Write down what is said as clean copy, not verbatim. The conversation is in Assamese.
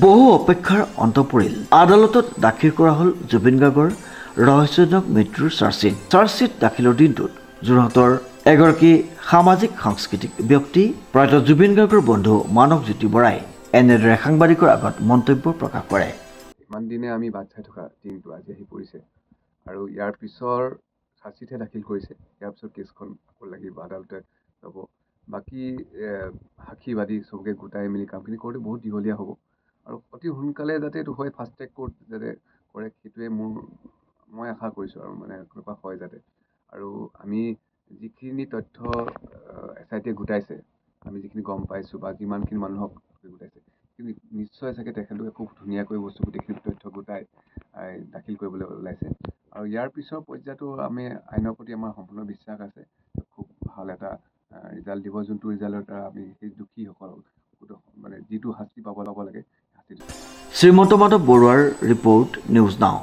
বহু অপেক্ষাৰ অন্ত পৰিল। আদালতত দাখিল কৰা হ'ল জুবিন গাৰ্গৰ ৰহস্যজনক মৃত্যুৰ চাৰ্জশ্বিট দাখিলৰ দিনটোত যোৰহাটৰ এগৰাকী সামাজিক সাংস্কৃতিক ব্যক্তি প্ৰয়াত জুবিন গাৰ্গৰ বন্ধু মানৱজ্যোতি বৰাই এনেদৰে সাংবাদিকৰ আগত মন্তব্য প্ৰকাশ কৰে। ইমান দিনে আমি বাট চাই থকা দিনটো আজি আহি পৰিছে আৰু ইয়াৰ পিছৰ চাৰ্জশ্বিটহে দাখিল কৰিছে। ইয়াৰ পিছত কেছখন আকৌ লাগিব, আদালতে ল'ব। বাকী সাক্ষীবাদী চবকে গোটাই মেলি কামখিনি কৰোঁতে বহুত দীঘলীয়া হ'ব আৰু অতি সোনকালে যাতে এইটো হয়, ফাষ্ট ট্ৰেক কোৰ্ট যাতে কৰে, সেইটোৱে মই আশা কৰিছোঁ আৰু মানে এনেকুৱা হয় যাতে। আৰু আমি যিখিনি তথ্য SIT গোটাইছে, আমি যিখিনি গম পাইছোঁ বা যিমানখিনি মানুহক গোটাইছে, কিন্তু নিশ্চয় চাগে তেখেতলোকে খুব ধুনীয়াকৈ বস্তু গোটেইখিনি তথ্য গোটাই দাখিল কৰিবলৈ ওলাইছে। আৰু ইয়াৰ পিছৰ পৰ্যায়টো আমি আইনৰ প্ৰতি আমাৰ সম্পূৰ্ণ বিশ্বাস আছে, খুব ভাল এটা ৰিজাল্ট দিব, যোনটো ৰিজাল্টৰ দ্বাৰা আমি সেই দোষীসকলক মানে যিটো শাস্তি পাব লাগে শাস্তিটো। শ্ৰীমন্ত মাধৱ বৰুৱাৰ ৰিপৰ্ট, নিউজ নাও।